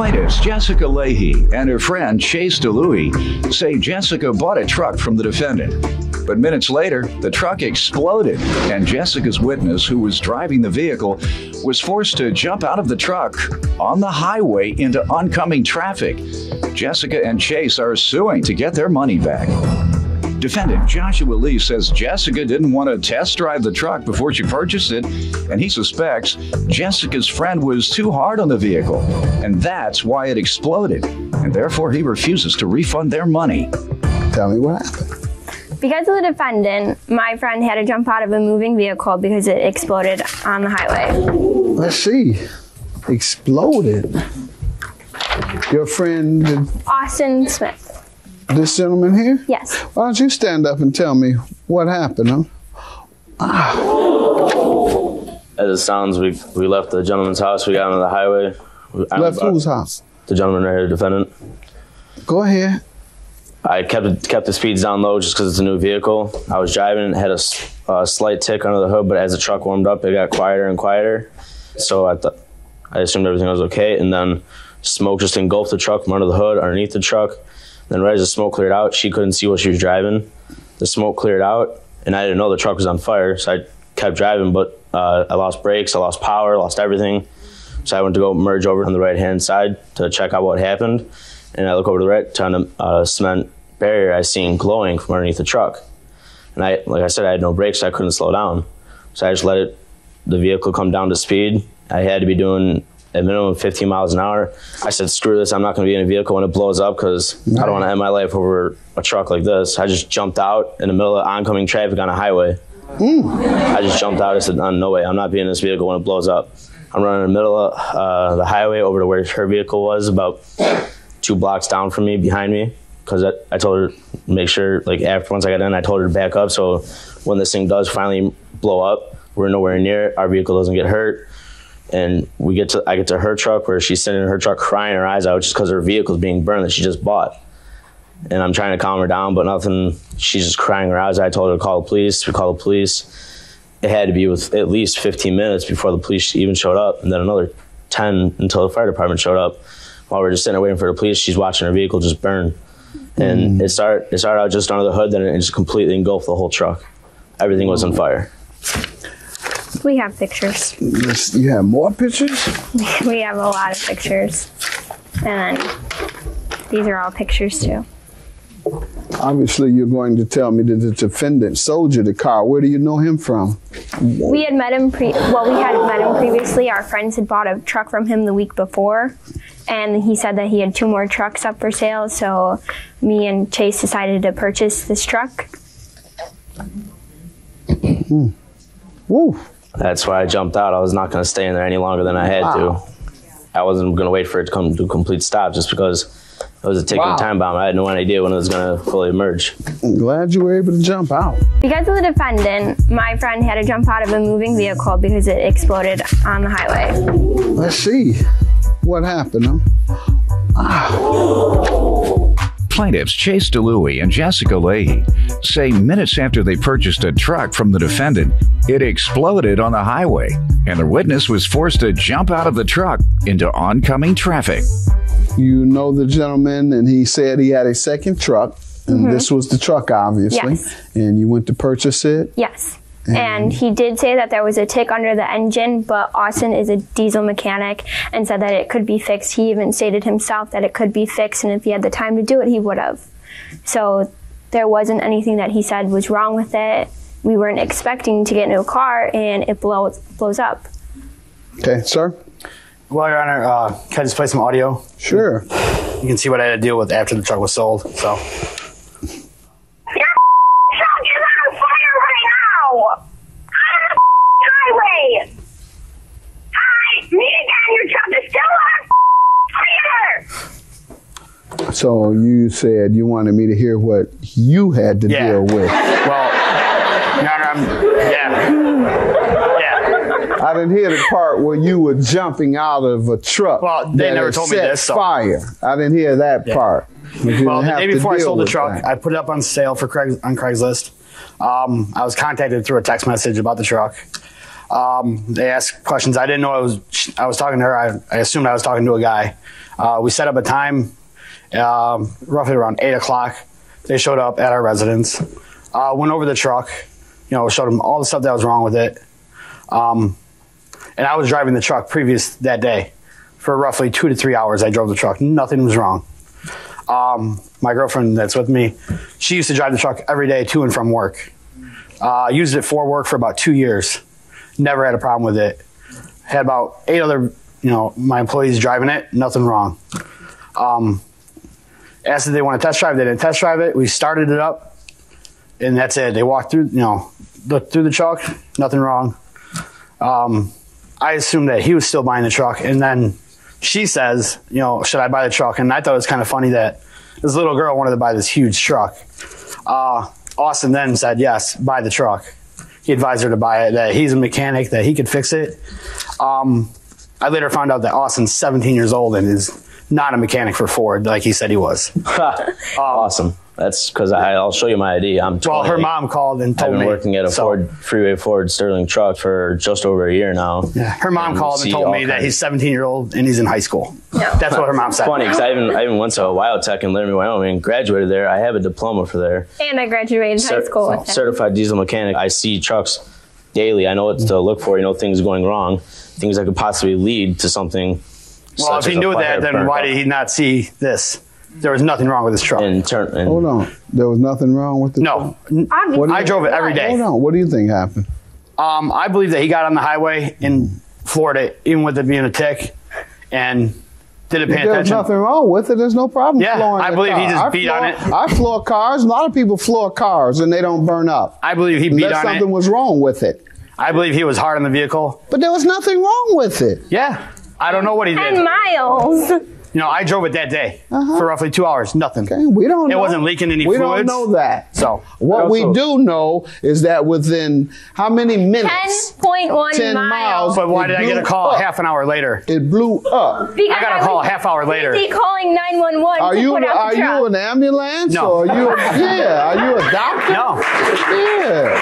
Plaintiffs Jessica Leahy and her friend Chase DeLuey say Jessica bought a truck from the defendant. But minutes later, the truck exploded, and Jessica's witness, who was driving the vehicle, was forced to jump out of the truck on the highway into oncoming traffic. Jessica and Chase are suing to get their money back. Defendant Joshua Lee says Jessica didn't want to test drive the truck before she purchased it, and he suspects Jessica's friend was too hard on the vehicle, and that's why it exploded, and therefore he refuses to refund their money. Tell me what happened. Because of the defendant, my friend had to jump out of a moving vehicle because it exploded on the highway. Let's see. Exploded. Your friend? Austin Smith. This gentleman here? Yes. Why don't you stand up and tell me what happened? As it sounds, we left the gentleman's house. We got on the highway. Left whose house? The gentleman right here, the defendant. Go ahead. I kept the speeds down low just because it's a new vehicle. I was driving and had a slight tick under the hood, but as the truck warmed up, it got quieter and quieter. So I assumed everything was okay, and then smoke just engulfed the truck from under the hood, underneath the truck. Then right as the smoke cleared out, she couldn't see what she was driving. The smoke cleared out, and I didn't know the truck was on fire, so I kept driving, but I lost brakes, I lost power, lost everything. So I went to go merge over on the right-hand side to check out what happened, and I look over to the right, on a cement barrier I seen glowing from underneath the truck. And like I said, I had no brakes, so I couldn't slow down. So I just let the vehicle come down to speed. I had to be doing a minimum of 15 miles an hour. I said, screw this, I'm not gonna be in a vehicle when it blows up because I don't wanna end my life over a truck like this. I just jumped out in the middle of oncoming traffic on a highway. I just jumped out, I said, no way, I'm not being in this vehicle when it blows up. I'm running in the middle of the highway over to where her vehicle was, about 2 blocks down from me, behind me, because I told her to make sure, like once I got in, I told her to back up, so when this thing does finally blow up, we're nowhere near it, our vehicle doesn't get hurt. And I get to her truck where she's sitting in her truck crying her eyes out just because her vehicle's being burned that she just bought. And I'm trying to calm her down, but nothing. She's just crying her eyes out. I told her to call the police. We called the police. It had to be with at least 15 minutes before the police even showed up, and then another 10 until the fire department showed up. While we're just sitting there waiting for the police, she's watching her vehicle just burn. And it started out just under the hood, then it just completely engulfed the whole truck. Everything was on fire. We have pictures. You have more pictures? We have a lot of pictures. And then these are all pictures too. Obviously, you're going to tell me that the defendant sold you the car. Where do you know him from? We had met him we had met him previously. Our friends had bought a truck from him the week before. And he said that he had 2 more trucks up for sale. So me and Chase decided to purchase this truck. Woo. That's why I jumped out. I was not going to stay in there any longer than I had to. I wasn't going to wait for it to come to a complete stop just because it was a ticking time bomb. I had no idea when it was going to fully emerge. I'm glad you were able to jump out. Because of the defendant, my friend had to jump out of a moving vehicle because it exploded on the highway. Let's see what happened. Plaintiffs Chase DeLuey and Jessica Leahy say minutes after they purchased a truck from the defendant, it exploded on the highway, and the witness was forced to jump out of the truck into oncoming traffic. You know the gentleman, and he said he had a second truck, and this was the truck, obviously. Yes. And you went to purchase it? Yes. And he did say that there was a tick under the engine, but Austin is a diesel mechanic and said that it could be fixed. He even stated himself that it could be fixed, and if he had the time to do it, he would have. So there wasn't anything that he said was wrong with it. We weren't expecting to get into a car, and it blows up. Okay, sir? Well, Your Honor, can I just play some audio? Sure. You can see what I had to deal with after the truck was sold, so. So you said you wanted me to hear what you had to deal with. Well, Your Honor, I didn't hear the part where you were jumping out of a truck. Well, they never told me this. So. Fire. I didn't hear that part. Well, the day before I sold the truck, I put it up on sale on Craigslist. I was contacted through a text message about the truck. They asked questions. I didn't know I was talking to her. I assumed I was talking to a guy. We set up a time, roughly around 8 o'clock. They showed up at our residence, went over the truck, showed them all the stuff that was wrong with it. And I was driving the truck previous that day for roughly 2 to 3 hours. I drove the truck. Nothing was wrong. My girlfriend that's with me, she used to drive the truck every day to and from work. Used it for work for about 2 years. Never had a problem with it. Had about 8 other, my employees driving it. Nothing wrong. Asked if they want to test drive. They didn't test drive it. We started it up, and that's it. They walked through, looked through the truck. Nothing wrong. I assumed that he was still buying the truck, and then she says, should I buy the truck? And I thought it was kind of funny that this little girl wanted to buy this huge truck. Austin then said, yes, buy the truck. He advised her to buy it, that he's a mechanic, that he could fix it. I later found out that Austin's 17 years old and is not a mechanic for Ford like he said he was. Awesome. That's because I'll show you my ID. I'm 20. Well, her mom called and told me. I've been working at a freeway Ford Sterling truck for just over a year now. Yeah. Her mom called and told me that he's 17-year-old and he's in high school. No. That's what her mom said. It's funny because I even went to Wildtech in Laramie, Wyoming, graduated there. I have a diploma for there. And I graduated high school with him. Certified diesel mechanic. I see trucks daily. I know what to look for. Things going wrong, things that could possibly lead to something. Well, if he knew that, then why did he not see this? There was nothing wrong with his truck. Hold on. There was nothing wrong with the truck? No. I drove it every day. Hold on. What do you think happened? I believe that he got on the highway in Florida, even with it being a tick, and didn't pay attention. There's nothing wrong with it. There's no problem flooring I believe he just beat on it. I floor cars. A lot of people floor cars, and they don't burn up. I believe he beat on it. Something was wrong with it. I believe he was hard on the vehicle. But there was nothing wrong with it. Yeah. I don't know what he did. 10 miles. I drove it that day for roughly 2 hours. Nothing. Okay, we don't know. It wasn't leaking any fluids. We don't know that. So what we do know is that within how many minutes? 10.1 miles. But why did I get a call half an hour later? It blew up. Because I got a call a half hour later. Busy calling 911 Are you an ambulance? No. Or are you a doctor? No. Yeah.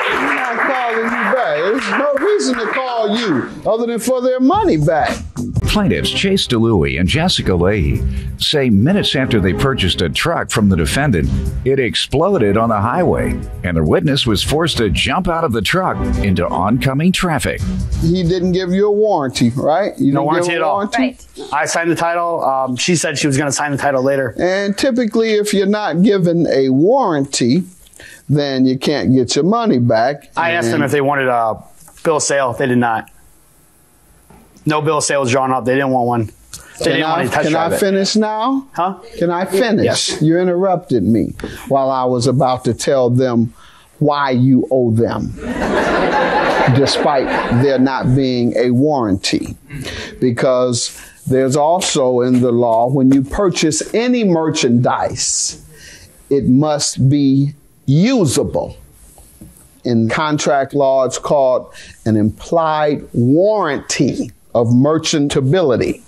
I'm not calling you back. There's no reason to call you other than for their money back. Plaintiffs Chase DeLuey and Jessica Leahy say minutes after they purchased a truck from the defendant, it exploded on the highway, and the witness was forced to jump out of the truck into oncoming traffic. He didn't give you a warranty, right? No warranty at all. Right. I signed the title. She said she was going to sign the title later. And typically, if you're not given a warranty, then you can't get your money back. I asked them if they wanted a bill of sale. They did not. No bill of sale was drawn up. They didn't want one. They didn't want to test drive it. Can I finish now? Huh? Can I finish? Yes. You interrupted me while I was about to tell them why you owe them, despite there not being a warranty. Because there's also in the law, when you purchase any merchandise, it must be usable. In contract law, it's called an implied warranty of merchantability.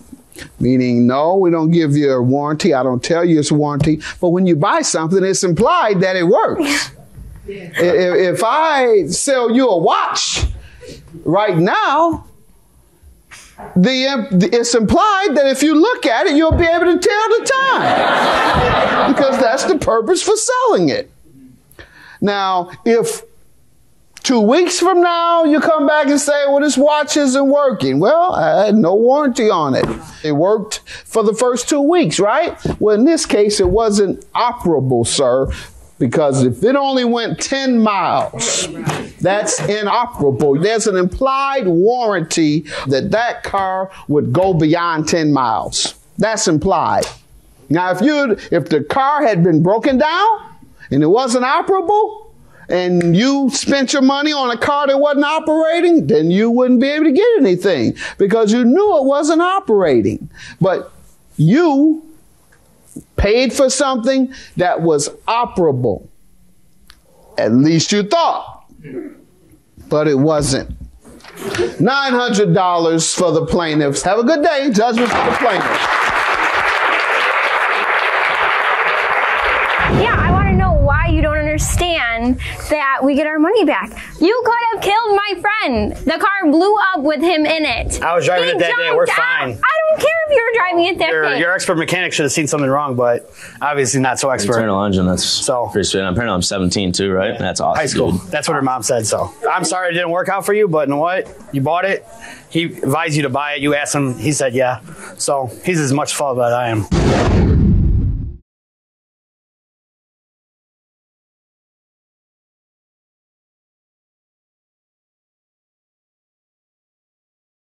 Meaning, no, we don't give you a warranty. I don't tell you it's a warranty. But when you buy something, it's implied that it works. If I sell you a watch right now, it's implied that if you look at it, you'll be able to tell the time. Because that's the purpose for selling it. Now, if 2 weeks from now, you come back and say, well, this watch isn't working. Well, I had no warranty on it. It worked for the first 2 weeks, right? Well, in this case, it wasn't operable, sir, because if it only went 10 miles, that's inoperable. There's an implied warranty that that car would go beyond 10 miles. That's implied. Now, if the car had been broken down and it wasn't operable, and you spent your money on a car that wasn't operating, then you wouldn't be able to get anything because you knew it wasn't operating. But you paid for something that was operable. At least you thought. But it wasn't. $900 for the plaintiffs. Have a good day. Judgment for the plaintiffs. Yeah, I want to know why you don't understand demand that we get our money back. You could have killed my friend. The car blew up with him in it. I was driving it that day. We're fine. I don't care if you were driving it that day. Your expert mechanic should have seen something wrong, but obviously not so expert. Internal engine, that's pretty sweet. Apparently I'm 17 too, right? That's awesome. High school. Dude. That's what her mom said, so. I'm sorry it didn't work out for you, but you know what? You bought it. He advised you to buy it. You asked him. He said yeah. So he's as much fault as I am.